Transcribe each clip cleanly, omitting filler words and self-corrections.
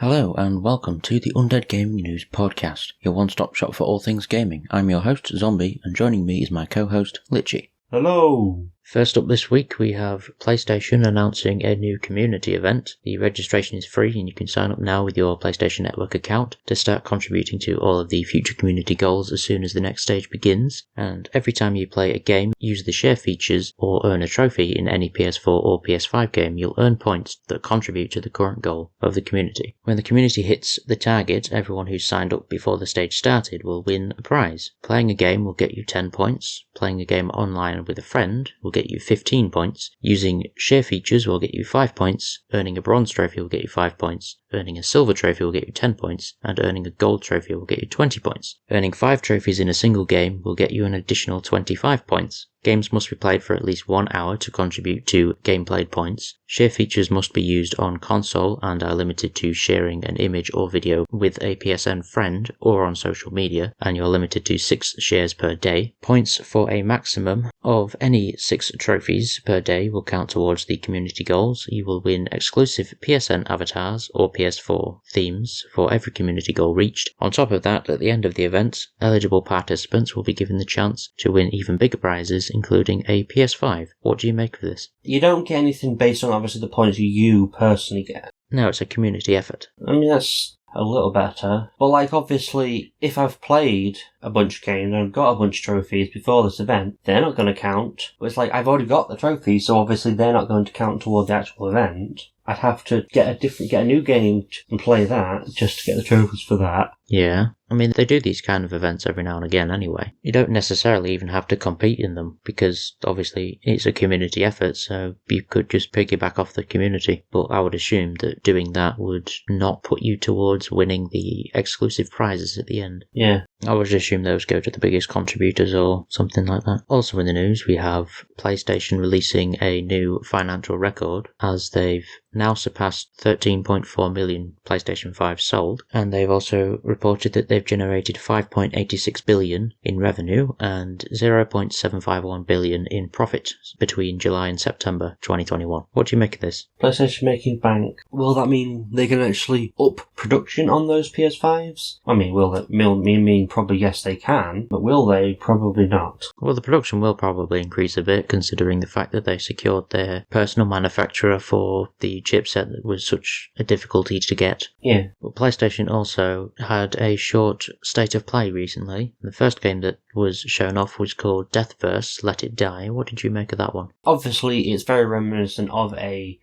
Hello and welcome to the Undead Gaming News Podcast, your one-stop shop for all things gaming. I'm your host, Zombie, and joining me is my co-host, Litchi. Hello! First up this week, we have PlayStation announcing a new community event. The registration is free and you can sign up now with your PlayStation Network account to start contributing to all of the future community goals as soon as the next stage begins. And every time you play a game, use the share features or earn a trophy in any PS4 or PS5 game, you'll earn points that contribute to the current goal of the community. When the community hits the target, everyone who's signed up before the stage started will win a prize. Playing a game will get you 10 points. Playing a game online with a friend will get you 15 points. Using share features will get you 5 points. Earning a bronze trophy will get you 5 points. Earning a silver trophy will get you 10 points. And earning a gold trophy will get you 20 points. Earning 5 trophies in a single game will get you an additional 25 points. Games must be played for at least 1 hour to contribute to game played points. Share features must be used on console and are limited to sharing an image or video with a PSN friend or on social media, and you're limited to 6 shares per day. Points for a maximum of any 6 trophies per day will count towards the community goals. You will win exclusive PSN avatars or PS4 themes for every community goal reached. On top of that, at the end of the event, eligible participants will be given the chance to win even bigger prizes, including a PS5. What do you make of this? You don't get anything based on obviously the points you personally get. No, it's a community effort. I mean, that's a little better. But obviously, if I've played a bunch of games and I've got a bunch of trophies before this event, they're not going to count. But it's I've already got the trophies, so obviously they're not going to count toward the actual event. I'd have to get a new game and play that just to get the trophies for that. Yeah, I mean, they do these kind of events every now and again anyway. You don't necessarily even have to compete in them, because obviously it's a community effort, so you could just piggyback off the community. But I would assume that doing that would not put you towards winning the exclusive prizes at the end. Yeah. I would assume those go to the biggest contributors or something like that. Also in the news, we have PlayStation releasing a new financial record, as they've now surpassed 13.4 million PlayStation 5 sold, and they've also reported that they've generated 5.86 billion in revenue and 0.751 billion in profit between July and September 2021. What do you make of this? PlayStation making bank. Will that mean they can actually up production on those PS5s? I mean, will that mean probably yes they can, but will they? Probably not. Well, the production will probably increase a bit, considering the fact that they secured their personal manufacturer for the chipset that was such a difficulty to get. Yeah. But PlayStation also had a short state of play recently. The first game that was shown off was called Deathverse, Let It Die. What did you make of that one? Obviously, it's very reminiscent of a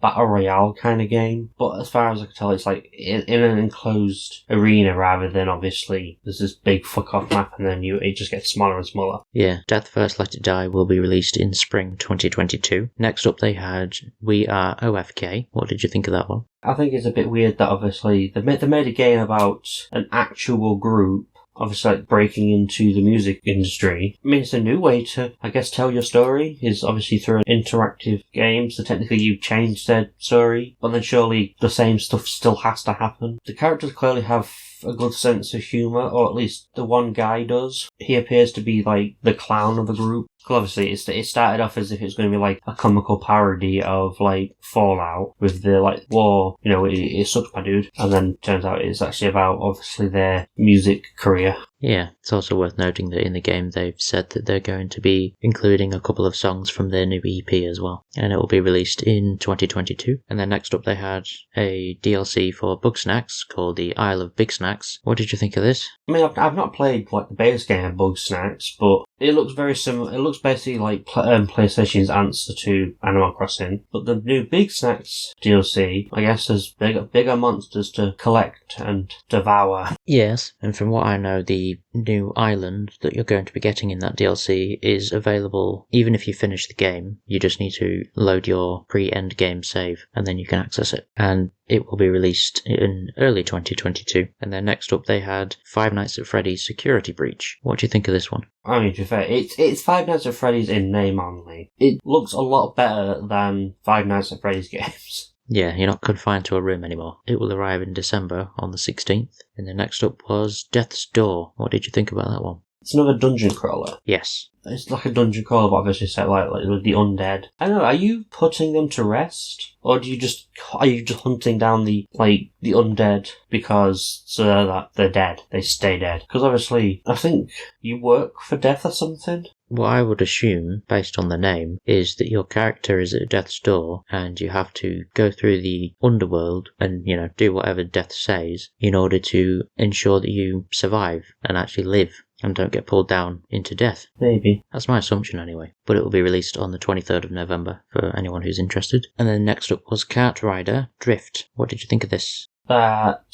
battle royale kind of game, but as far as I can tell, it's in an enclosed arena rather than obviously there's this big fuck off map and then it just gets smaller and smaller. Yeah, Deathverse, Let It Die will be released in spring 2022. Next up, they had We Are OFK. What did you think of that one? I think it's a bit weird that obviously they made a game about an actual group, obviously breaking into the music industry. I mean, it's a new way to, I guess, tell your story, is obviously through an interactive game, so technically you change their story, but then surely the same stuff still has to happen. The characters clearly have a good sense of humour, or at least the one guy does. He appears to be the clown of the group. Obviously, it started off as if it was going to be a comical parody of Fallout with the war, it sucks my dude, and then turns out it's actually about obviously their music career. Yeah, it's also worth noting that in the game they've said that they're going to be including a couple of songs from their new EP as well, and it will be released in 2022. And then next up they had a DLC for Bugsnax called the Isle of Big Snacks. What did you think of this? I mean, I've not played the base game of Bugsnax, but it looks very similar. It looks basically like PlayStation's answer to Animal Crossing, but the new Big Snacks DLC, I guess, has bigger monsters to collect and devour. Yes, and from what I know, the new island that you're going to be getting in that DLC is available even if you finish the game. You just need to load your pre-end game save and then you can access it. And it will be released in early 2022. And then next up they had Five Nights at Freddy's Security Breach. What do you think of this one? I mean, to be fair, it's Five Nights at Freddy's in name only. It looks a lot better than Five Nights at Freddy's games. Yeah, you're not confined to a room anymore. It will arrive in December on the 16th. And then next up was Death's Door. What did you think about that one? It's another dungeon crawler. Yes. It's like a dungeon crawler, but obviously set like with the undead. I don't know, are you putting them to rest? Or are you just hunting down the undead because so that they're dead, they stay dead? Because obviously, I think you work for death or something. What I would assume, based on the name, is that your character is at death's door and you have to go through the underworld and, do whatever death says in order to ensure that you survive and actually live and don't get pulled down into death. Maybe. That's my assumption anyway. But it will be released on the 23rd of November for anyone who's interested. And then next up was Kart Rider Drift. What did you think of this? That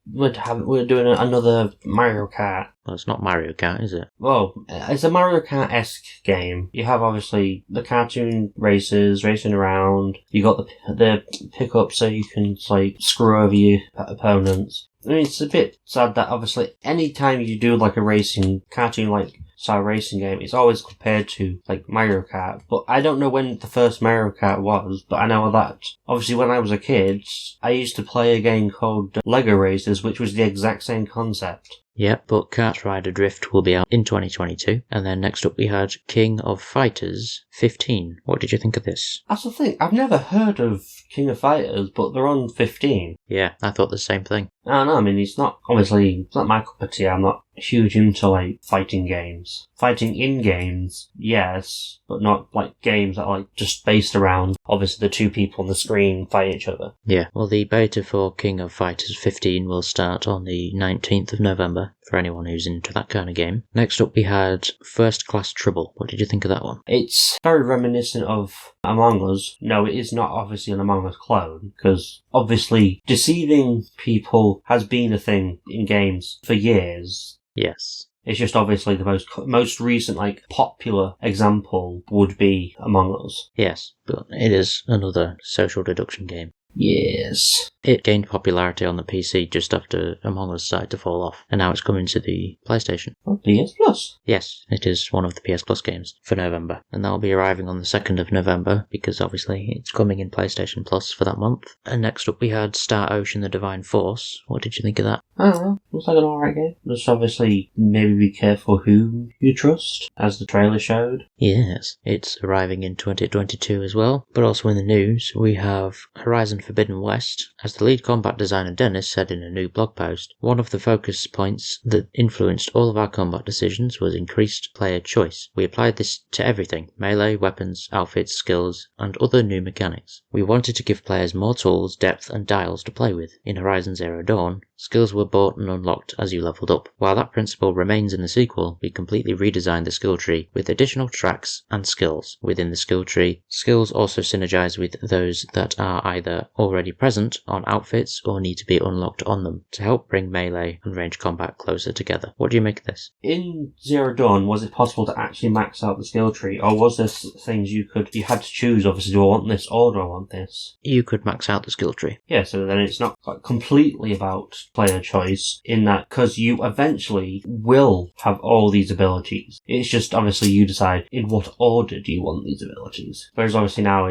we're doing another Mario Kart. Well, it's not Mario Kart, is it? Well, it's a Mario Kart-esque game. You have obviously the cartoon races racing around. You got the pickup so you can screw over your opponents. I mean, it's a bit sad that obviously any time you do a racing cartoon style racing game, it's always compared to Mario Kart. But I don't know when the first Mario Kart was, but I know that obviously when I was a kid, I used to play a game called Lego Racers, which was the exact same concept. Yep, but Kart Rider Drift will be out in 2022. And then next up we had King of Fighters 15. What did you think of this? That's the thing, I've never heard of King of Fighters, but they're on 15. Yeah, I thought the same thing. I don't know, I mean, it's not my cup of tea. I'm not huge into fighting games. Fighting in games, yes, but not games that are just based around obviously the two people on the screen fight each other. Yeah, well, the beta for King of Fighters 15 will start on the 19th of November for anyone who's into that kind of game. Next up we had First Class Trouble. What did you think of that one? It's very reminiscent of Among Us. No, it is not obviously an Among Us clone, because obviously deceiving people has been a thing in games for years. Yes. It's just obviously the most recent popular example would be Among Us. Yes, but it is another social deduction game. Yes. It gained popularity on the PC just after Among Us started to fall off, and now it's coming to the PlayStation. Oh, PS Plus? Yes, it is one of the PS Plus games for November, and that'll be arriving on the 2nd of November, because obviously it's coming in PlayStation Plus for that month. And next up we had Star Ocean: The Divine Force. What did you think of that? I don't know. Looks like an alright game. Just obviously maybe be careful who you trust, as the trailer showed. Yes, it's arriving in 2022 as well. But also in the news, we have Horizon Forbidden West. As the lead combat designer Dennis said in a new blog post, one of the focus points that influenced all of our combat decisions was increased player choice. We applied this to everything: melee, weapons, outfits, skills, and other new mechanics. We wanted to give players more tools, depth, and dials to play with. In Horizon Zero Dawn, skills were bought and unlocked as you leveled up. While that principle remains in the sequel, we completely redesigned the skill tree with additional tracks and skills within the skill tree. Skills also synergize with those that are either already present on outfits or need to be unlocked on them to help bring melee and range combat closer together. What do you make of this? In Zero Dawn, was it possible to actually max out the skill tree, or was there things you had to choose, obviously, do I want this or do I want this? You could max out the skill tree. Yeah, so then it's not completely about player choice in that, because you eventually will have all these abilities. It's just obviously you decide in what order do you want these abilities. Whereas obviously now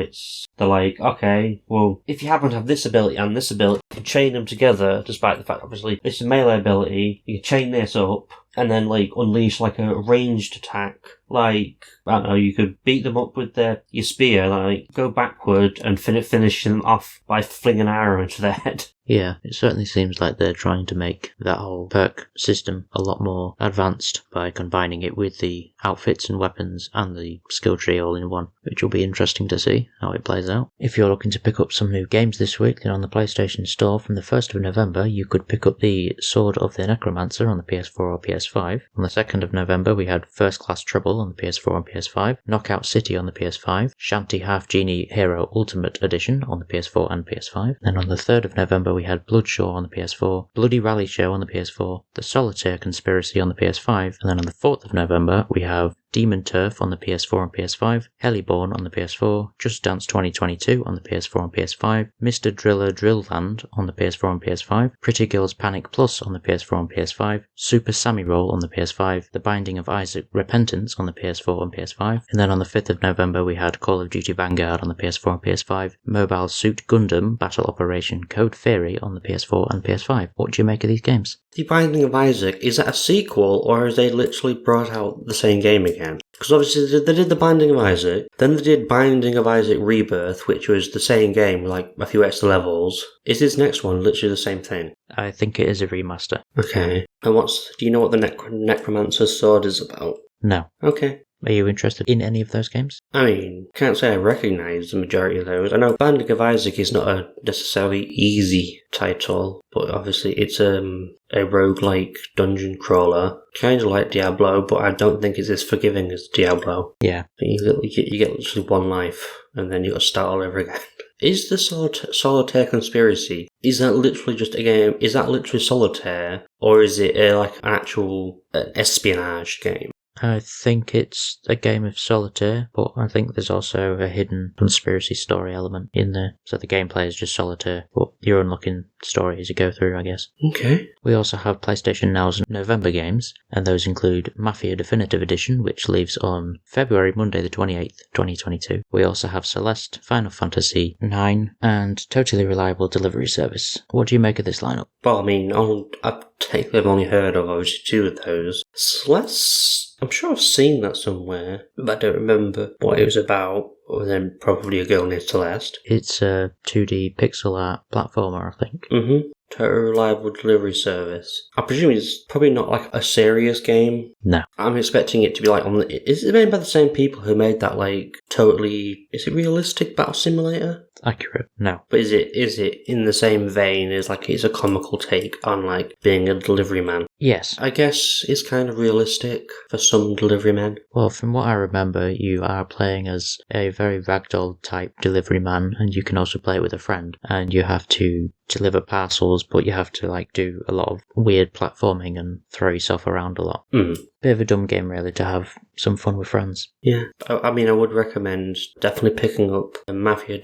they're okay, well, if you happen to have this ability and this ability, you can chain them together, despite the fact obviously this is melee ability, you can chain this up and then unleash a ranged attack. I don't know, you could beat them up with your spear, go backward and finish them off by flinging an arrow into their head. Yeah, it certainly seems like they're trying to make that whole perk system a lot more advanced by combining it with the outfits and weapons and the skill tree all in one, which will be interesting to see how it plays out. If you're looking to pick up some new games this week, then on the PlayStation Store from the 1st of November, you could pick up the Sword of the Necromancer on the PS4 or PS5. On the 2nd of November, we had First Class Trouble on the PS4 and PS5, Knockout City on the PS5, Shanty Half Genie Hero Ultimate Edition on the PS4 and PS5. Then on the 3rd of November, we had Bloodshaw on the PS4, Bloody Rally Show on the PS4, The Solitaire Conspiracy on the PS5, and then on the 4th of November, we have Demon Turf on the PS4 and PS5, Heliborn on the PS4, Just Dance 2022 on the PS4 and PS5, Mr. Driller Drillland on the PS4 and PS5, Pretty Girls Panic Plus on the PS4 and PS5, Super Sammy Roll on the PS5, The Binding of Isaac Repentance on the PS4 and PS5, and then on the 5th of November we had Call of Duty Vanguard on the PS4 and PS5, Mobile Suit Gundam Battle Operation Code Fairy on the PS4 and PS5. What do you make of these games? The Binding of Isaac, is that a sequel, or has they literally brought out the same game again? Because obviously they did the Binding of Isaac, then they did Binding of Isaac Rebirth, which was the same game, like a few extra levels. Is this next one literally the same thing? I think it is a remaster. Okay. And do you know what the Necromancer's Sword is about? No. Okay. Are you interested in any of those games? I mean, can't say I recognise the majority of those. I know Binding of Isaac is not a necessarily easy title, but obviously it's a roguelike dungeon crawler. Kind of like Diablo, but I don't think it's as forgiving as Diablo. Yeah. You get literally one life, and then you got to start all over again. Is the Solitaire Conspiracy, is that literally just a game, is that literally Solitaire, or is it like an actual espionage game? I think it's a game of solitaire, but I think there's also a hidden conspiracy story element in there. So the gameplay is just solitaire, but you're unlocking story as you go through, I guess. Okay. We also have PlayStation Now's November games, and those include Mafia Definitive Edition, which leaves on Monday the 28th, 2022. We also have Celeste, Final Fantasy IX, and Totally Reliable Delivery Service. What do you make of this lineup? Well, I mean, I've only heard of obviously two of those. Celeste, I'm sure I've seen that somewhere, but I don't remember what it was about. Or then probably a girl named Celeste. It's a 2D pixel art platformer, I think. Mm-hmm. Total Reliable Delivery Service. I presume it's probably not like a serious game. No. I'm expecting it to be like is it made by the same people who made that like totally, is it realistic battle simulator? Accurate. No. But is it in the same vein as like it's a comical take on like being a delivery man? Yes. I guess it's kind of realistic for some delivery men. Well, from what I remember, you are playing as a very ragdoll type delivery man, and you can also play with a friend, and you have to deliver parcels, but you have to like do a lot of weird platforming and throw yourself around a lot. Bit of a dumb game really to have some fun with friends. Yeah, I mean I would recommend definitely picking up a Mafia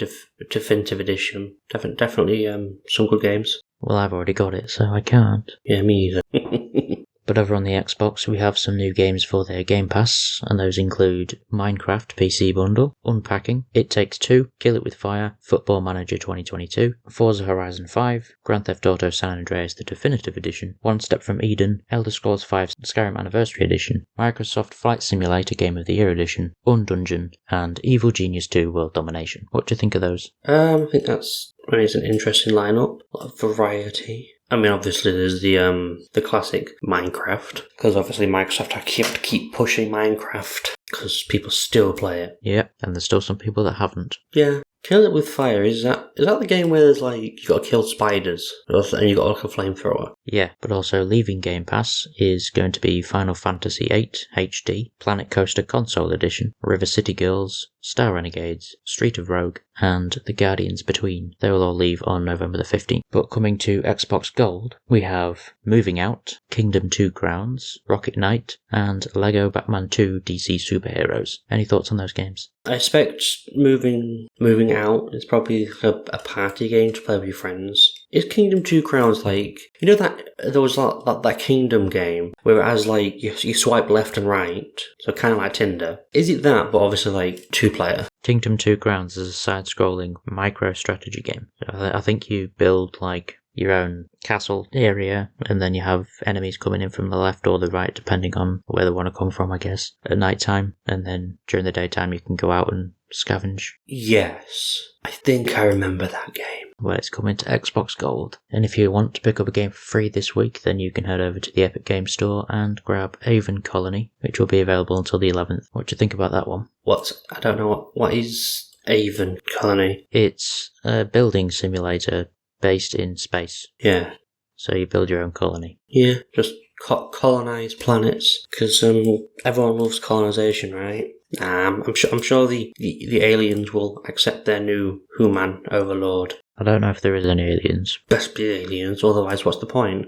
Definitive Edition. Definitely some good games. Well, I've already got it, so I can't. Yeah, me either. But over on the Xbox, we have some new games for their Game Pass, and those include Minecraft PC Bundle, Unpacking, It Takes Two, Kill It With Fire, Football Manager 2022, Forza Horizon 5, Grand Theft Auto San Andreas The Definitive Edition, One Step From Eden, Elder Scrolls V Skyrim Anniversary Edition, Microsoft Flight Simulator Game of the Year Edition, Undungeon, and Evil Genius 2 World Domination. What do you think of those? I think it's an interesting lineup, a lot of variety. I mean, obviously there's the classic Minecraft, because obviously Microsoft have to keep pushing Minecraft, because people still play it. Yeah, and there's still some people that haven't. Yeah. Kill It With Fire, is that the game where there's like, you gotta kill spiders, and you got like a flamethrower? Yeah, but also leaving Game Pass is going to be Final Fantasy VIII HD, Planet Coaster Console Edition, River City Girls, Star Renegades, Street of Rogue, and The Guardians Between. They will all leave on November the 15th. But coming to Xbox Gold, we have Moving Out, Kingdom 2 Crowns, Rocket Knight, and Lego Batman 2 DC Superheroes. Any thoughts on those games? I expect Moving Out is probably a party game to play with your friends. Is Kingdom 2 Crowns like, you know that there was that Kingdom game where it has like you swipe left and right, so kind of like Tinder. Is it that, but obviously like 2-player? Kingdom 2 Crowns is a side-scrolling micro-strategy game. I think you build like your own castle area, and then you have enemies coming in from the left or the right, depending on where they want to come from, I guess, at night time. And then during the daytime, you can go out and scavenge. Yes, I think I remember that game. Well, it's coming to Xbox Gold. And if you want to pick up a game for free this week, then you can head over to the Epic Games Store and grab Avon Colony, which will be available until the 11th. What do you think about that one? I don't know, what is Avon Colony? It's a building simulator based in space. Yeah. So you build your own colony. Yeah, just colonize planets, because everyone loves colonization, right? I'm sure the aliens will accept their new human overlord. I don't know if there is any aliens. Best be aliens, otherwise what's the point?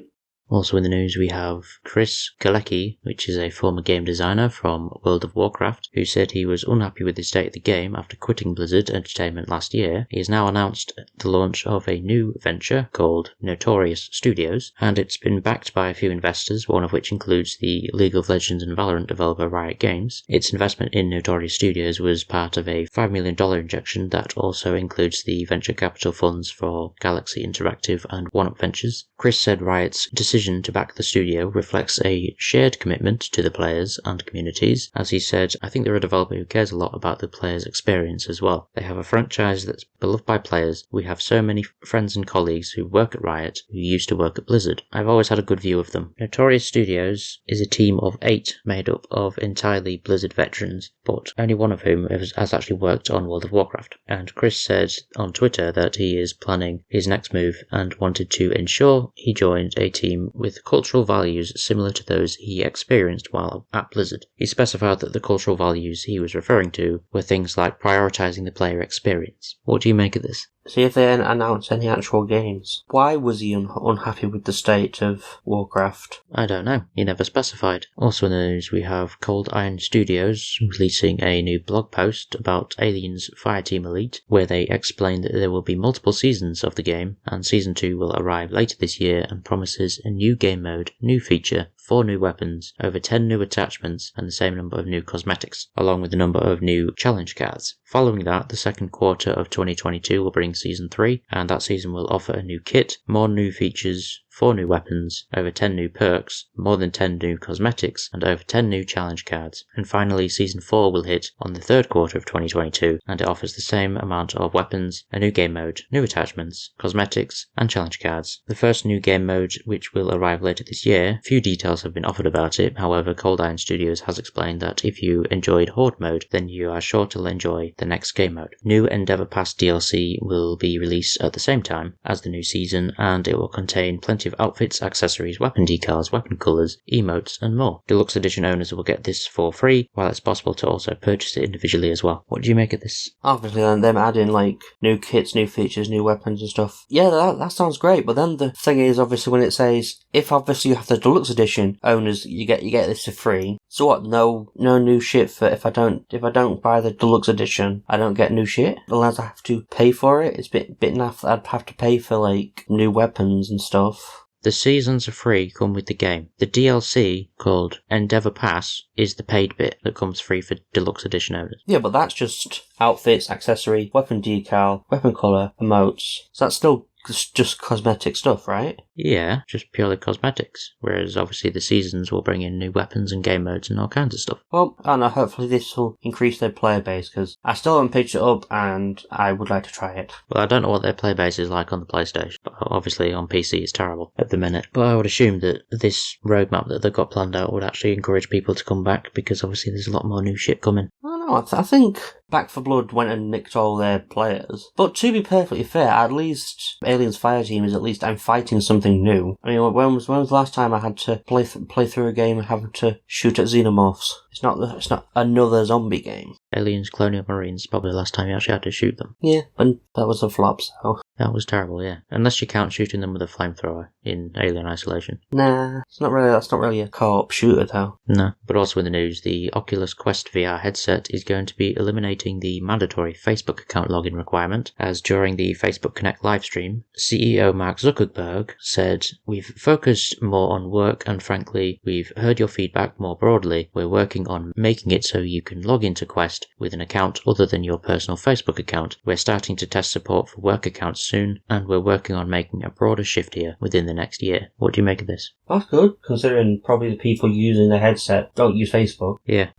Also in the news we have Chris Galecki, which is a former game designer from World of Warcraft, who said he was unhappy with the state of the game after quitting Blizzard Entertainment last year. He has now announced the launch of a new venture called Notorious Studios, and it's been backed by a few investors, one of which includes the League of Legends and Valorant developer Riot Games. Its investment in Notorious Studios was part of a $5 million injection that also includes the venture capital funds for Galaxy Interactive and One Up Ventures. Chris said Riot's decision decision to back the studio reflects a shared commitment to the players and communities. As he said, I think they're a developer who cares a lot about the players' experience as well. They have a franchise that's beloved by players. We have so many friends and colleagues who work at Riot who used to work at Blizzard. I've always had a good view of them. Notorious Studios is a team of 8 made up of entirely Blizzard veterans, but only one of whom has actually worked on World of Warcraft. And Chris said on Twitter that he is planning his next move and wanted to ensure he joined a team with cultural values similar to those he experienced while at Blizzard. He specified that the cultural values he was referring to were things like prioritizing the player experience. What do you make of this? See if they announce any actual games. Why was he unhappy with the state of Warcraft? I don't know. He never specified. Also in the news, we have Cold Iron Studios releasing a new blog post about Aliens Fireteam Elite, where they explain that there will be multiple seasons of the game, and Season 2 will arrive later this year and promises a new game mode, new feature, 4 new weapons, over 10 new attachments, and the same number of new cosmetics, along with a number of new challenge cards. Following that, the second quarter of 2022 will bring Season 3, and that season will offer a new kit, more new features, 4 new weapons, over 10 new perks, more than 10 new cosmetics, and over 10 new challenge cards. And finally, Season 4 will hit on the third quarter of 2022, and it offers the same amount of weapons, a new game mode, new attachments, cosmetics, and challenge cards. The first new game mode, which will arrive later this year, few details have been offered about it. However, Cold Iron Studios has explained that if you enjoyed Horde mode, then you are sure to enjoy the next game mode. New Endeavor Pass DLC will be released at the same time as the new season, and it will contain plenty of outfits, accessories, weapon decals, weapon colours, emotes, and more. Deluxe Edition owners will get this for free, while it's possible to also purchase it individually as well. What do you make of this? Obviously, then them adding like new kits, new features, new weapons and stuff. Yeah, that sounds great. But then the thing is, obviously, when it says if obviously you have the Deluxe Edition owners, you get this for free. So what? No new shit for if I don't buy the Deluxe Edition, I don't get new shit unless I have to pay for it. It's a bit naff that I'd have to pay for like new weapons and stuff. The seasons are free, come with the game. The DLC, called Endeavor Pass, is the paid bit that comes free for Deluxe Edition owners. Yeah, but that's just outfits, accessory, weapon decal, weapon colour, emotes. So that's still just cosmetic stuff, right? Yeah, just purely cosmetics. Whereas obviously the seasons will bring in new weapons and game modes and all kinds of stuff. Well, I don't know, hopefully this will increase their player base, because I still haven't picked it up and I would like to try it. Well, I don't know what their player base is like on the PlayStation, but obviously on PC it's terrible at the minute. But I would assume that this roadmap that they've got planned out would actually encourage people to come back, because obviously there's a lot more new shit coming. I don't know, I think Back 4 Blood went and nicked all their players. But to be perfectly fair, at least Aliens Fireteam is at least I'm fighting something new. I mean, when was the last time I had to play through a game having to shoot at xenomorphs? It's not another zombie game. Aliens Colonial Marines, probably the last time you actually had to shoot them. Yeah, and that was a flop, so... That was terrible, yeah. Unless you count shooting them with a flamethrower in Alien Isolation. Nah, that's not really a co-op shooter, though. No. But also in the news, the Oculus Quest VR headset is going to be eliminating the mandatory Facebook account login requirement, as during the Facebook Connect livestream, CEO Mark Zuckerberg said, "We've focused more on work and frankly, we've heard your feedback more broadly. We're working on making it so you can log into Quest with an account other than your personal Facebook account. We're starting to test support for work accounts soon, and we're working on making a broader shift here within the next year." What do you make of this? That's good, considering probably the people using the headset don't use Facebook. Yeah.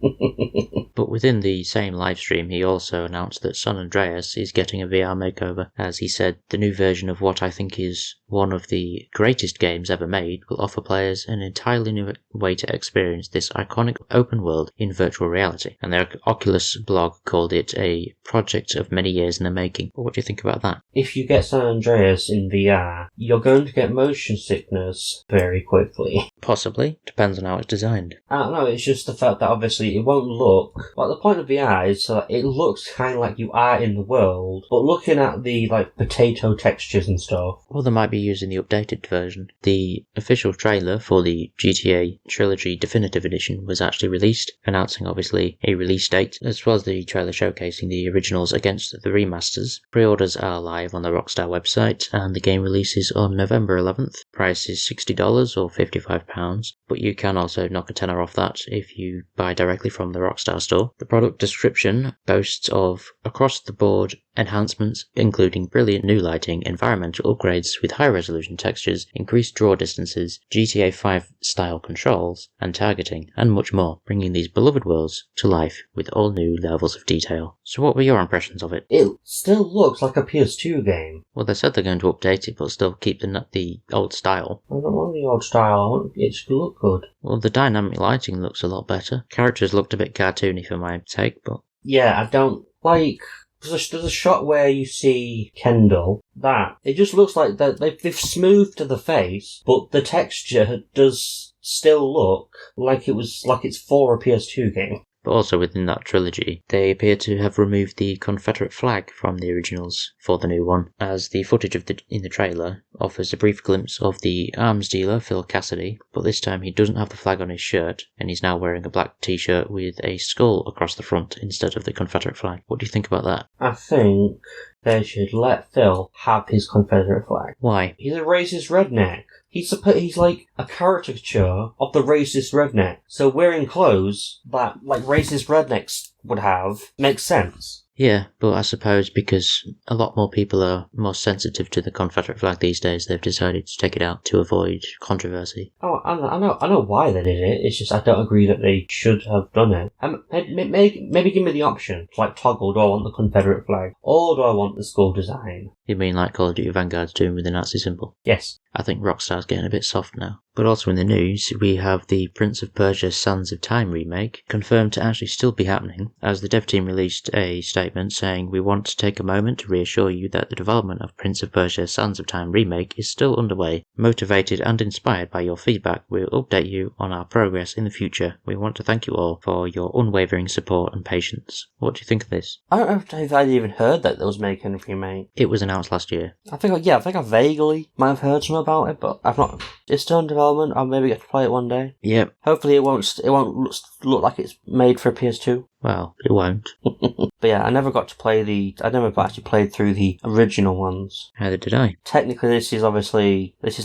But within the same livestream, he also announced that San Andreas is getting a VR makeover, as he said, "The new version of what I think is one of the greatest games ever made will offer players an entirely new way to experience this iconic open world in virtual reality." And their Oculus blog called it a project of many years in the making. But what do you think about that? If you get San Andreas in VR, you're going to get motion sickness very quickly. Possibly. Depends on how it's designed. I don't know, it's just the fact that obviously it won't look... Well, the point of VR is so that it looks kind of like you are in the world, but looking at the, like, potato textures and stuff... Well, they might be using the updated version. The official trailer for the GTA Trilogy Definitive Edition was actually released, announcing obviously a release date, as well as the trailer showcasing the originals against the remasters. Pre-orders are live on the Rockstar website, and the game releases on November 11th. Price is $60 or £55, but you can also knock a tenner off that if you buy directly from the Rockstar store. The product description boasts of across-the-board Enhancements, including brilliant new lighting, environmental upgrades with high-resolution textures, increased draw distances, GTA 5 style controls and targeting, and much more, bringing these beloved worlds to life with all new levels of detail. So what were your impressions of it? It still looks like a PS2 game. Well, they said they're going to update it, but still keep the old style. I don't want the old style, I want it to look good. Well, the dynamic lighting looks a lot better. Characters looked a bit cartoony for my take, but... Yeah, I don't like... There's a shot where you see Kendall, it just looks like they've smoothed the face, but the texture does still look like it's for a PS2 game. But also within that trilogy, they appear to have removed the Confederate flag from the originals for the new one, as the footage in the trailer offers a brief glimpse of the arms dealer Phil Cassidy, but this time he doesn't have the flag on his shirt, and he's now wearing a black t-shirt with a skull across the front instead of the Confederate flag. What do you think about that? I think they should let Phil have his Confederate flag. Why? He's a racist redneck. He's like a caricature of the racist redneck. So wearing clothes that like racist rednecks would have makes sense. Yeah, but I suppose because a lot more people are more sensitive to the Confederate flag these days, they've decided to take it out to avoid controversy. Oh, I know why they did it. It's just I don't agree that they should have done it. Maybe give me the option to like toggle. Do I want the Confederate flag or do I want the skull design? You mean like Call of Duty Vanguard's doing with the Nazi symbol? Yes. I think Rockstar's getting a bit soft now. But also in the news, we have the Prince of Persia Sands of Time remake confirmed to actually still be happening, as the dev team released a statement saying, "We want to take a moment to reassure you that the development of Prince of Persia Sands of Time remake is still underway. Motivated and inspired by your feedback, we'll update you on our progress in the future. We want to thank you all for your unwavering support and patience." What do you think of this? I don't know if I'd even heard that they was making a remake. It was announced last year. I think I vaguely might have heard something about it, but I've not. It's still in development. I'll maybe get to play it one day. Yep. Hopefully it won't look like it's made for a PS2. Well, it won't. But yeah, I never actually played through the original ones. Neither did I. Technically, this is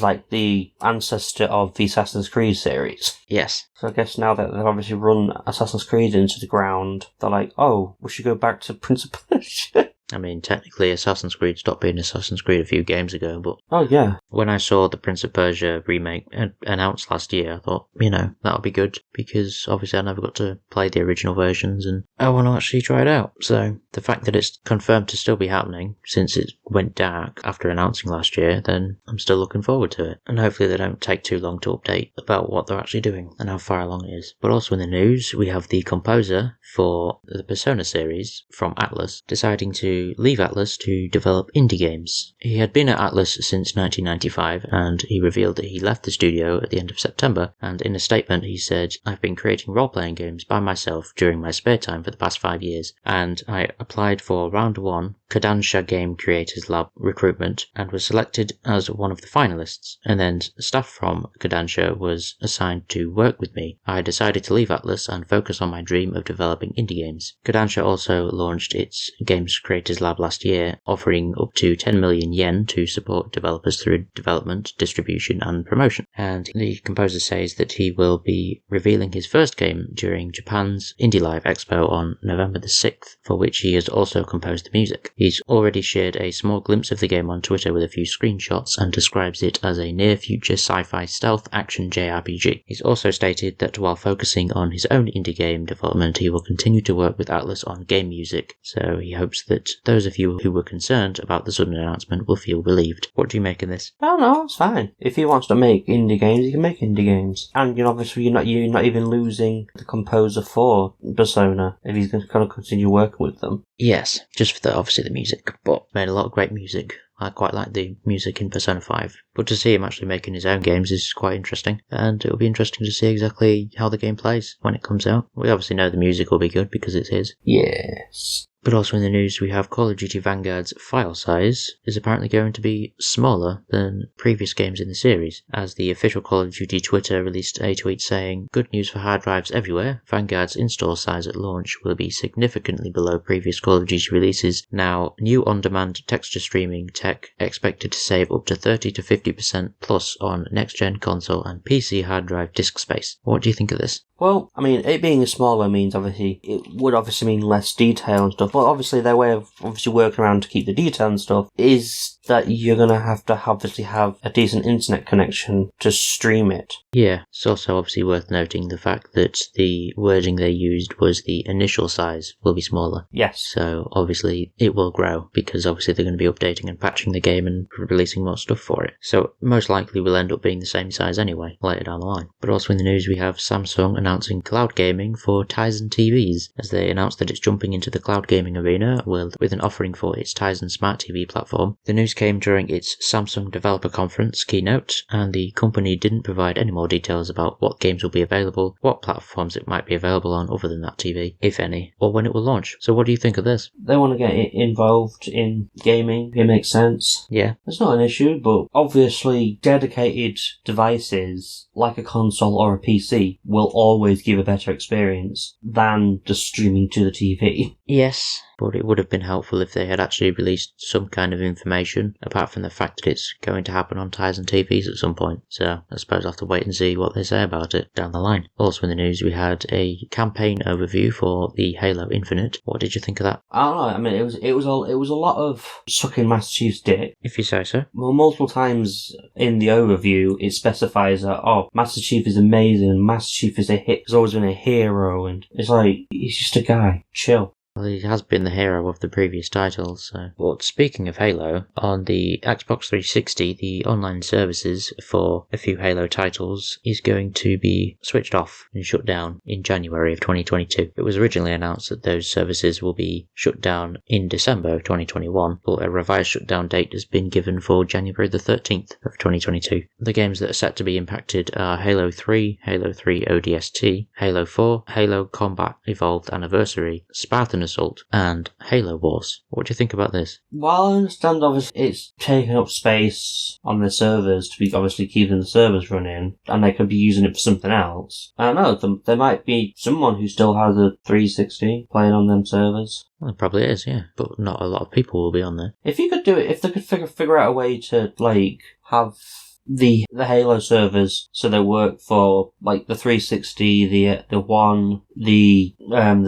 like the ancestor of the Assassin's Creed series. Yes. So I guess now that they've obviously run Assassin's Creed into the ground, they're like, oh, we should go back to Prince of Persia. I mean, technically Assassin's Creed stopped being Assassin's Creed a few games ago, but... Oh, yeah. When I saw the Prince of Persia remake announced last year, I thought, that'll be good, because obviously I never got to play the original versions, and I want to actually try it out. So, the fact that it's confirmed to still be happening, since it went dark after announcing last year, then I'm still looking forward to it. And hopefully they don't take too long to update about what they're actually doing, and how far along it is. But also in the news, we have the composer for the Persona series from Atlus deciding to leave Atlus to develop indie games. He had been at Atlus since 1995, and he revealed that he left the studio at the end of September, and in a statement he said, "I've been creating role-playing games by myself during my spare time for the past 5 years, and I applied for Round 1 Kodansha Game Creators Lab recruitment and was selected as one of the finalists, and then staff from Kodansha was assigned to work with me. I decided to leave Atlus and focus on my dream of developing indie games." Kodansha also launched its Games Creators Lab last year, offering up to 10 million yen to support developers through development, distribution and promotion. And the composer says that he will be revealing his first game during Japan's Indie Live Expo on November the 6th, for which he has also composed the music. He's already shared a small glimpse of the game on Twitter with a few screenshots and describes it as a near-future sci-fi stealth action JRPG. He's also stated that while focusing on his own indie game development, he will continue to work with Atlus on game music, so he hopes that those of you who were concerned about the sudden announcement will feel relieved. What do you make of this? Oh no, it's fine. If he wants to make indie games, he can make indie games. And obviously you're not even losing the composer for Persona if he's going to kind of continue working with them. Yes, just for obviously the music, but made a lot of great music. I quite like the music in Persona 5, but to see him actually making his own games is quite interesting, and it'll be interesting to see exactly how the game plays when it comes out. We obviously know the music will be good because it's his. Yes. But also in the news, we have Call of Duty Vanguard's file size is apparently going to be smaller than previous games in the series, as the official Call of Duty Twitter released a tweet saying, "Good news for hard drives everywhere. Vanguard's install size at launch will be significantly below previous Call of Duty releases. Now, new on-demand texture streaming tech expected to save up to 30 to 50% plus on next-gen console and PC hard drive disk space." What do you think of this? Well, I mean, it being smaller means obviously, it would obviously mean less detail and stuff, but obviously their way of obviously working around to keep the detail and stuff is that you're going to have obviously have a decent internet connection to stream it. Yeah, it's also obviously worth noting the fact that the wording they used was the initial size will be smaller. Yes. So obviously it will grow because obviously they're going to be updating and patching the game and releasing more stuff for it. So most likely will end up being the same size anyway, later down the line. But also in the news we have Samsung announcing cloud gaming for Tizen TVs, as they announced that it's jumping into the cloud gaming arena with an offering for its Tizen Smart TV platform. The news came during its Samsung Developer Conference keynote, and the company didn't provide any more details about what games will be available, what platforms it might be available on other than that TV, if any, or when it will launch. So what do you think of this? They want to get involved in gaming. It makes sense. Yeah. It's not an issue, but obviously dedicated devices like a console or a PC will always give a better experience than just streaming to the TV. Yes, but it would have been helpful if they had actually released some kind of information, apart from the fact that it's going to happen on Tizen TVs at some point. So I suppose I'll have to wait and see what they say about it down the line. Also in the news we had a campaign overview for the Halo Infinite. What did you think of that? I don't know, I mean it was a lot of sucking Master Chief's dick. If you say so. Well, multiple times in the overview it specifies that, Master Chief is amazing, Master Chief is has always been a hero, and it's like, he's just a guy. Chill. Well, he has been the hero of the previous titles, so... But speaking of Halo, on the Xbox 360, the online services for a few Halo titles is going to be switched off and shut down in January of 2022. It was originally announced that those services will be shut down in December of 2021, but a revised shutdown date has been given for January the 13th of 2022. The games that are set to be impacted are Halo 3, Halo 3 ODST, Halo 4, Halo Combat Evolved Anniversary, Spartan Assault, and Halo Wars. What do you think about this? Well, I understand obviously it's taking up space on the servers to be obviously keeping the servers running, and they could be using it for something else. I don't know, there might be someone who still has a 360 playing on them servers. Well, it probably is, yeah, but not a lot of people will be on there. If you could do it, if they could figure out a way to, like, have the Halo servers so they work for like the 360, the One, the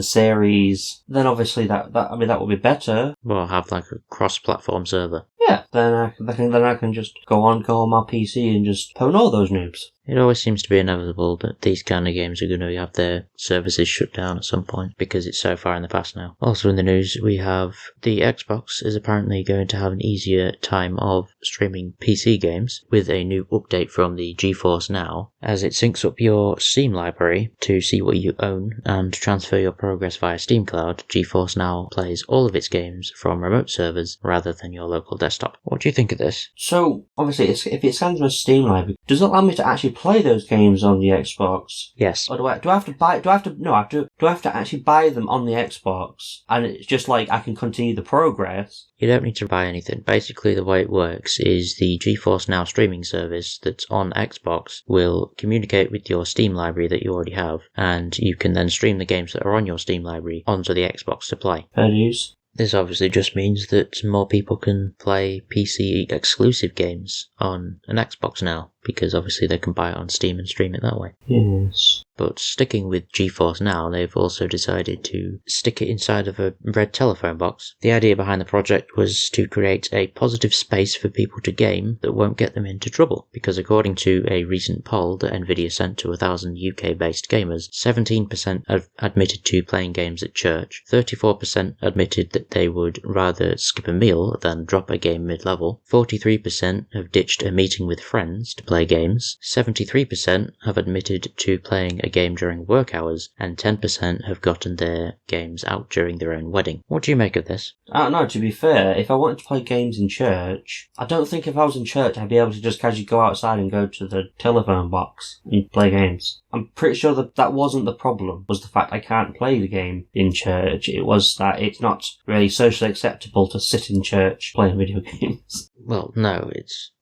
series, then obviously that would be better. Well, have like a cross-platform server. Yeah, then I can just go on my PC and just pwn all those noobs. It always seems to be inevitable that these kind of games are going to have their services shut down at some point because it's so far in the past now. Also in the news, we have the Xbox is apparently going to have an easier time of streaming PC games with a new update from the GeForce Now, as it syncs up your Steam library to see what you own and transfer your progress via Steam Cloud. GeForce Now plays all of its games from remote servers rather than your local desktop. What do you think of this? So, obviously, if it scans my Steam library, does it allow me to actually play those games on the Xbox? Yes. Or do I have to actually buy them on the Xbox? And it's just like I can continue the progress. You don't need to buy anything. Basically, the way it works is the GeForce Now streaming service that's on Xbox will communicate with your Steam library that you already have, and you can then stream the games that are on your Steam library onto the Xbox to play. Fair use. This obviously just means that more people can play PC exclusive games on an Xbox now, because obviously they can buy it on Steam and stream it that way. Yes. But sticking with GeForce Now, they've also decided to stick it inside of a red telephone box. The idea behind the project was to create a positive space for people to game that won't get them into trouble, because according to a recent poll that Nvidia sent to 1,000 UK-based gamers, 17% have admitted to playing games at church, 34% admitted that they would rather skip a meal than drop a game mid-level, 43% have ditched a meeting with friends to play games, 73% have admitted to playing a game during work hours, and 10% have gotten their games out during their own wedding. What do you make of this? I don't know, to be fair, if I wanted to play games in church, I don't think if I was in church I'd be able to just casually go outside and go to the telephone box and play games. I'm pretty sure that wasn't the problem, was the fact I can't play the game in church. It was that it's not really socially acceptable to sit in church playing video games. Well, no,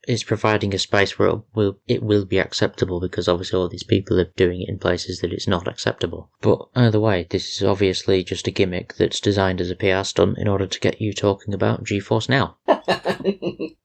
it's providing a space where it will be acceptable, because obviously all these people are doing it in places that it's not acceptable. But either way, this is obviously just a gimmick that's designed as a PR stunt in order to get you talking about GeForce Now.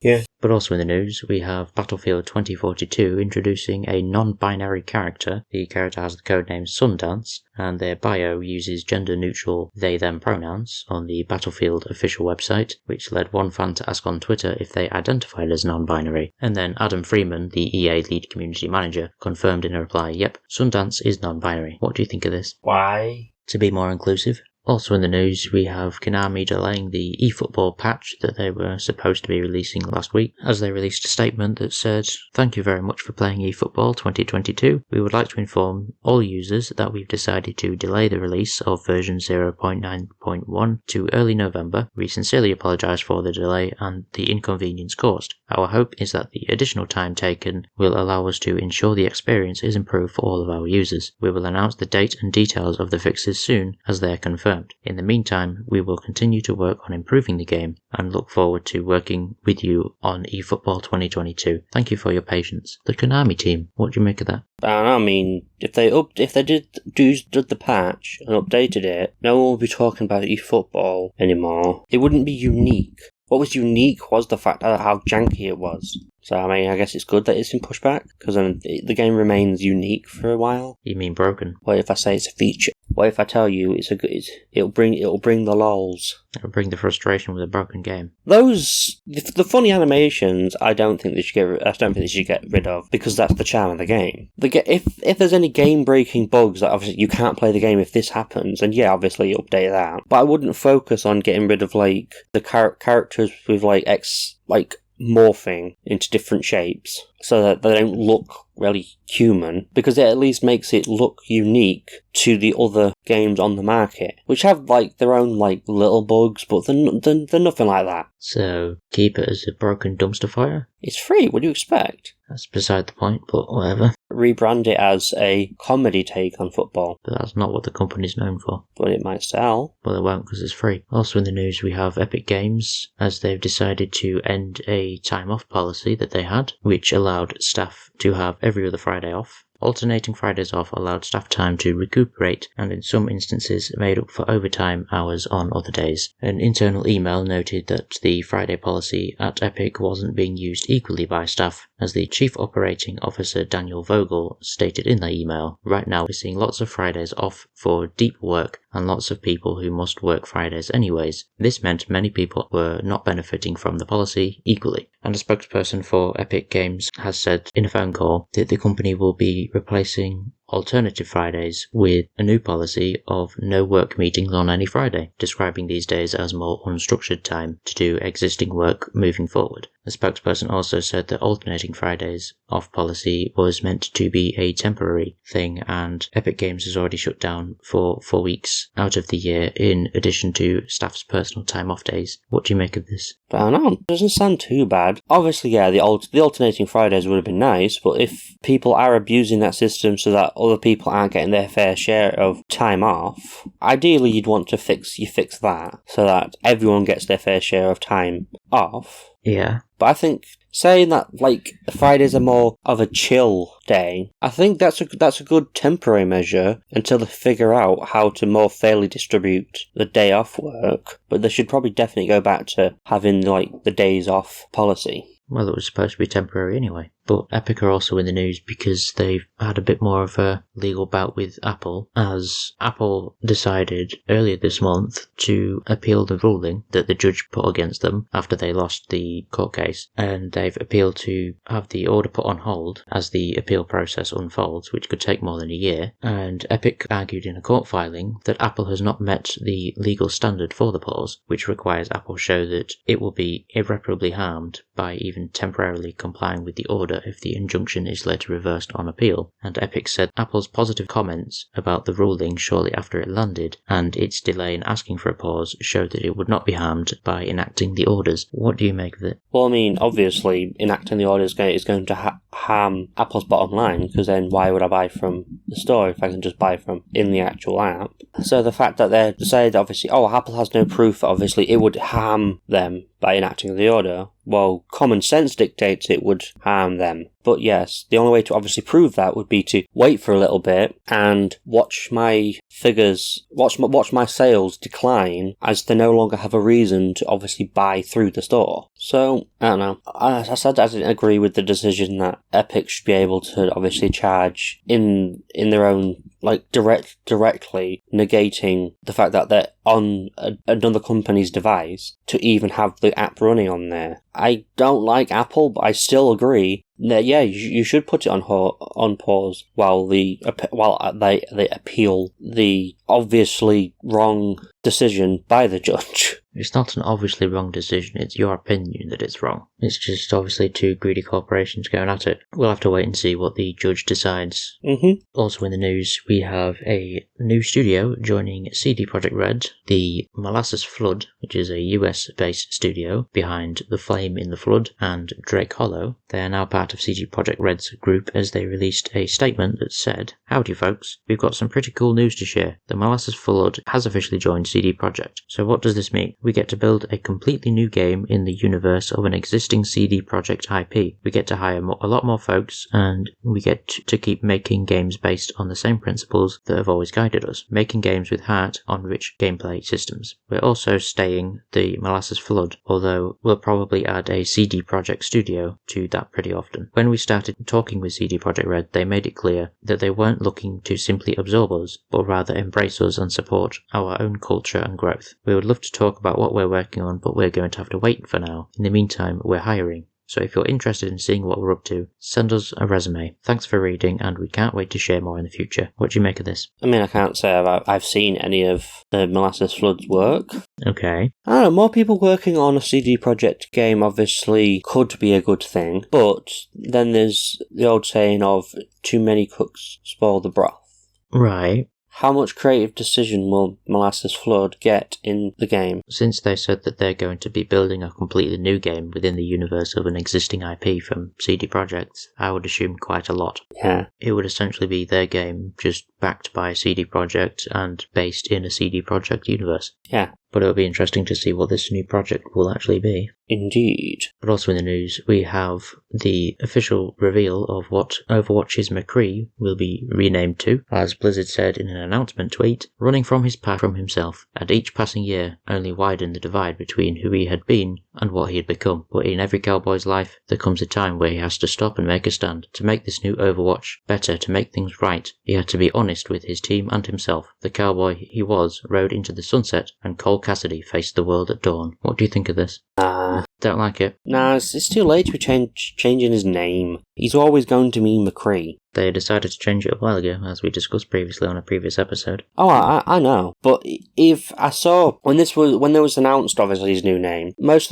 Yeah. But also in the news, we have Battlefield 2042 introducing a non-binary character. The character has the codename Sundance, and their bio uses gender-neutral they-them pronouns on the Battlefield official website, which led one fan to ask on Twitter if they identified as non-binary. And then Adam Freeman, the EA lead community manager, confirmed in a reply, "Yep, Sundance is non-binary." What do you think of this? Why? To be more inclusive. Also in the news, we have Konami delaying the eFootball patch that they were supposed to be releasing last week, as they released a statement that said, "Thank you very much for playing eFootball 2022. We would like to inform all users that we've decided to delay the release of version 0.9.1 to early November. We sincerely apologise for the delay and the inconvenience caused. Our hope is that the additional time taken will allow us to ensure the experience is improved for all of our users. We will announce the date and details of the fixes soon as they are confirmed. In the meantime, we will continue to work on improving the game and look forward to working with you on eFootball 2022. Thank you for your patience." The Konami team, what do you make of that? I mean, if they did the patch and updated it, no one would be talking about eFootball anymore. It wouldn't be unique. What was unique was the fact of how janky it was. So, I mean, I guess it's good that it's in pushback, because then the game remains unique for a while. You mean broken? What if I say it's a feature? What if I tell you it'll bring the lols? It'll bring the frustration with a broken game. The funny animations, I don't think they should get rid of, because that's the charm of the game. If there's any game-breaking bugs that obviously you can't play the game if this happens, and yeah, obviously update that. But I wouldn't focus on getting rid of like the characters with morphing into different shapes so that they don't look really human, because it at least makes it look unique to the other games on the market, which have like their own like little bugs, but they're nothing like that. So keep it as a broken dumpster fire? It's free, what do you expect? That's beside the point, but whatever. Rebrand it as a comedy take on football. But that's not what the company's known for. But it might sell. Well, it won't, because it's free. Also in the news, we have Epic Games, as they've decided to end a time-off policy that they had, which allowed staff to have every other Friday off. Alternating Fridays off allowed staff time to recuperate, and in some instances made up for overtime hours on other days. An internal email noted that the Friday policy at Epic wasn't being used equally by staff, as the Chief Operating Officer Daniel Vogel stated in the email, "Right now we're seeing lots of Fridays off for deep work and lots of people who must work Fridays anyways. This meant many people were not benefiting from the policy equally." And a spokesperson for Epic Games has said in a phone call that the company will be replacing alternative Fridays with a new policy of no work meetings on any Friday, describing these days as more unstructured time to do existing work moving forward. The spokesperson also said that alternating Fridays off policy was meant to be a temporary thing, and Epic Games has already shut down for 4 weeks out of the year in addition to staff's personal time off days. What do you make of this? I don't know, it doesn't sound too bad. Obviously, yeah, the alternating Fridays would have been nice, but if people are abusing that system so that other people aren't getting their fair share of time off, ideally you'd want to fix that so that everyone gets their fair share of time off. Yeah. But I think saying that like Fridays are more of a chill day, I think that's a good temporary measure until they figure out how to more fairly distribute the day off work. But they should probably definitely go back to having like the days off policy. Well, it was supposed to be temporary anyway. But Epic are also in the news because they've had a bit more of a legal bout with Apple, as Apple decided earlier this month to appeal the ruling that the judge put against them after they lost the court case. And they've appealed to have the order put on hold as the appeal process unfolds, which could take more than a year. And Epic argued in a court filing that Apple has not met the legal standard for the pause, which requires Apple show that it will be irreparably harmed by even temporarily complying with the order if the injunction is later reversed on appeal. And Epic said Apple's positive comments about the ruling shortly after it landed and its delay in asking for a pause showed that it would not be harmed by enacting the orders. What do you make of it? Well, I mean, obviously enacting the orders is going to harm Apple's bottom line, because then why would I buy from the store if I can just buy from in the actual app? So the fact that they're saying obviously, Apple has no proof, obviously it would harm them by enacting the order, while common sense dictates it would harm them. But yes, the only way to obviously prove that would be to wait for a little bit and watch my figures, watch my sales decline as they no longer have a reason to obviously buy through the store. So, I don't know. I said I didn't agree with the decision that Epic should be able to obviously charge in their own, like, directly negating the fact that they're on another company's device to even have the app running on there. I don't like Apple, but I still agree that, yeah, you should put it on pause while they appeal the obviously wrong decision by the judge. It's not an obviously wrong decision, it's your opinion that it's wrong. It's just obviously two greedy corporations going at it. We'll have to wait and see what the judge decides. Also in the news, we have a new studio joining CD Projekt Red, the Molasses Flood, which is a US-based studio behind The Flame in the Flood and Drake Hollow. They are now part of CD Projekt Red's group as they released a statement that said, "Howdy folks, we've got some pretty cool news to share. The Molasses Flood has officially joined CD Projekt. So what does this mean? We get to build a completely new game in the universe of an existing CD Projekt IP. We get to hire a lot more folks, and we get to keep making games based on the same principles that have always guided us, making games with heart on rich gameplay systems. We're also staying the Molasses Flood, although we'll probably add a CD Projekt studio to that pretty often. When we started talking with CD Projekt Red, they made it clear that they weren't looking to simply absorb us, but rather embrace us and support our own culture and growth. We would love to talk about what we're working on, but we're going to have to wait for now. In the meantime, we're hiring. So if you're interested in seeing what we're up to, send us a resume. Thanks for reading, and we can't wait to share more in the future." What do you make of this? I mean, I can't say I've seen any of the Molasses Flood's work. Okay. I don't know, more people working on a CD Projekt game obviously could be a good thing, but then there's the old saying of too many cooks spoil the broth. Right. How much creative decision will Molasses Flood get in the game? Since they said that they're going to be building a completely new game within the universe of an existing IP from CD Projekt, I would assume quite a lot. Yeah. It would essentially be their game, just backed by CD Projekt and based in a CD Projekt universe. Yeah. But it'll be interesting to see what this new project will actually be. Indeed. But also in the news, we have the official reveal of what Overwatch's McCree will be renamed to. As Blizzard said in an announcement tweet, running from his path from himself, and each passing year only widened the divide between who he had been and what he had become. But in every cowboy's life, there comes a time where he has to stop and make a stand. To make this new Overwatch better, to make things right, he had to be honest with his team and himself. The cowboy he was rode into the sunset, and Cole Cassidy faced the world at dawn. What do you think of this? Don't like it? Nah, it's too late to be changing his name. He's always going to mean McCree. They decided to change it a while ago, as we discussed previously on a previous episode. Oh, I know. But if I saw when there was announced obviously his new name, most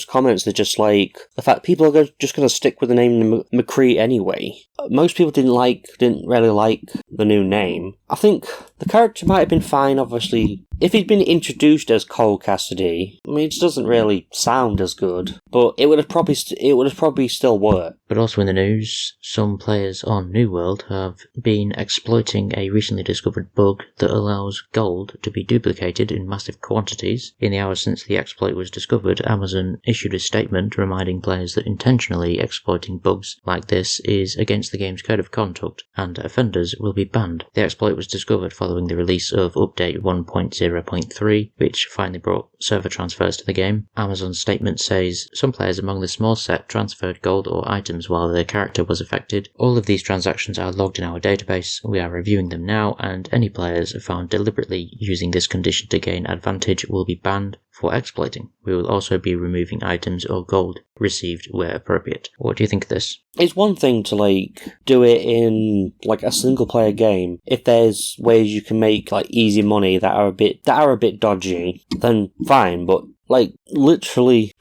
comments are just like the fact people are just going to stick with the name McCree anyway. Most people didn't really like the new name. I think the character might have been fine, obviously. If he'd been introduced as Cole Cassidy, I mean, it doesn't really sound as good, but it would have probably still worked. But also in the news, some players on New World have been exploiting a recently discovered bug that allows gold to be duplicated in massive quantities. In the hours since the exploit was discovered, Amazon issued a statement reminding players that intentionally exploiting bugs like this is against the game's code of conduct, and offenders will be banned. The exploit was discovered following the release of update 1.0.3, which finally brought server transfers to the game. Amazon's statement says some players among the small set transferred gold or items while their character was affected. All of these transactions are logged in our database. We are reviewing them now, and any players found deliberately using this condition to gain advantage will be banned for exploiting. We will also be removing items or gold received where appropriate. What do you think of this? It's one thing to do it in a single player game. If there's ways you can make easy money that are a bit dodgy, then fine, but literally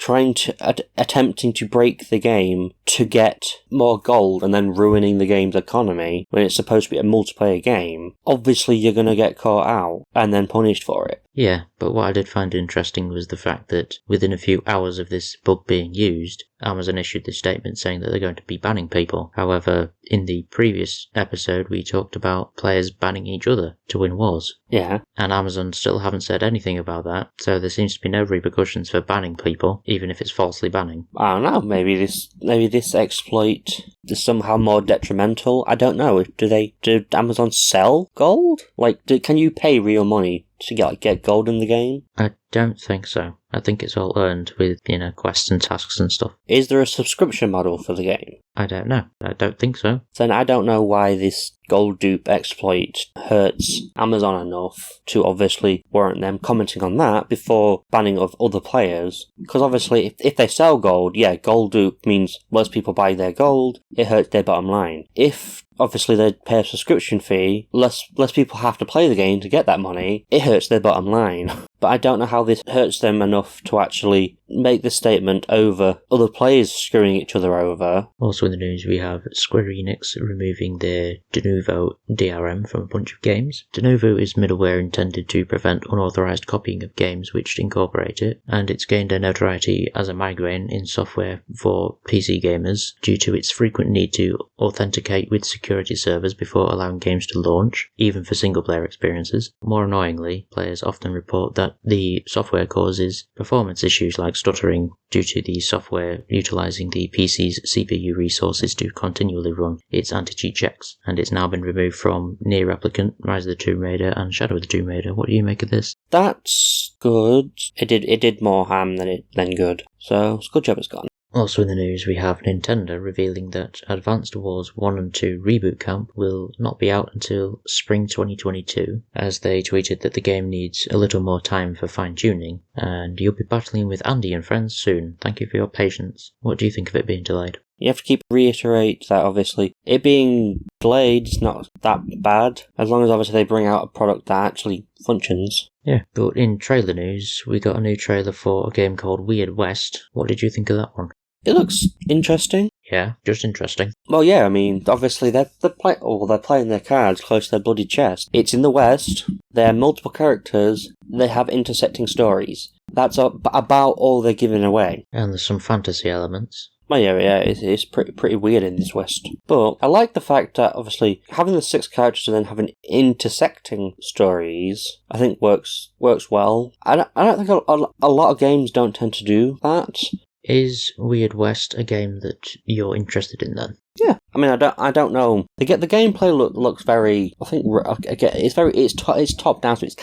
attempting to break the game to get more gold and then ruining the game's economy when it's supposed to be a multiplayer game, obviously you're going to get caught out and then punished for it. Yeah, but what I did find interesting was the fact that within a few hours of this bug being used, Amazon issued this statement saying that they're going to be banning people. However, in the previous episode, we talked about players banning each other to win wars. Yeah. And Amazon still haven't said anything about that, so there seems to be no repercussions for banning people, even if it's falsely banning. I don't know, maybe this exploit is somehow more detrimental. I don't know. Do Amazon sell gold? Like, can you pay real money to get gold in the game? I don't think so. I think it's all earned with, quests and tasks and stuff. Is there a subscription model for the game? I don't know. I don't think so. Then I don't know why this gold dupe exploit hurts Amazon enough to obviously warrant them commenting on that before banning of other players. Because obviously, if they sell gold, yeah, gold dupe means less people buy their gold, it hurts their bottom line. If obviously they pay a subscription fee, less people have to play the game to get that money, it hurts their bottom line. But I don't know how this hurts them enough to actually make the statement over other players screwing each other over. Also in the news, we have Square Enix removing their Denuvo DRM from a bunch of games. Denuvo is middleware intended to prevent unauthorized copying of games which incorporate it, and it's gained a notoriety as a migraine in software for PC gamers due to its frequent need to authenticate with security servers before allowing games to launch, even for single-player experiences. More annoyingly, players often report that the software causes performance issues like stuttering due to the software utilizing the PC's CPU resources to continually run its anti-cheat checks, and it's now been removed from Nier Replicant, Rise of the Tomb Raider, and Shadow of the Tomb Raider. What do you make of this? That's good. It did more harm than good. So it's a good job it's gone. Also in the news, we have Nintendo revealing that Advanced Wars 1 and 2 Reboot Camp will not be out until spring 2022, as they tweeted that the game needs a little more time for fine-tuning, and you'll be battling with Andy and friends soon. Thank you for your patience. What do you think of it being delayed? You have to reiterate that obviously it being delayed is not that bad, as long as obviously they bring out a product that actually functions. Yeah, but in trailer news, we got a new trailer for a game called Weird West. What did you think of that one? It looks interesting. Yeah, just interesting. Well, yeah, I mean, obviously they're playing their cards close to their bloody chest. It's in the West. There are multiple characters. They have intersecting stories. That's about all they're giving away. And there's some fantasy elements. Well, yeah, it's pretty weird in this West. But I like the fact that, obviously, having the 6 characters and then having intersecting stories, I think works well. I don't think a lot of games don't tend to do that. Is Weird West a game that you're interested in then? Yeah, I mean, I don't know. The gameplay looks very. I think it's top down, so it's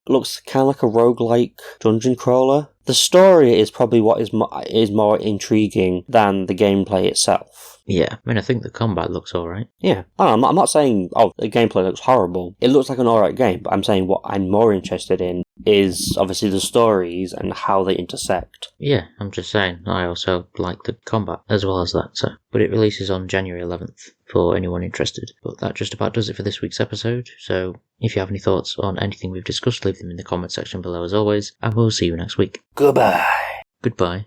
looks kind of like a roguelike dungeon crawler. The story is probably what is more intriguing than the gameplay itself. Yeah, I mean, I think the combat looks alright. Yeah, I'm not saying the gameplay looks horrible. It looks like an alright game, but I'm saying what I'm more interested in is obviously the stories and how they intersect. Yeah, I'm just saying, I also like the combat as well as that, so. But it releases on January 11th for anyone interested. But that just about does it for this week's episode, so if you have any thoughts on anything we've discussed, leave them in the comment section below as always, and we'll see you next week. Goodbye. Goodbye.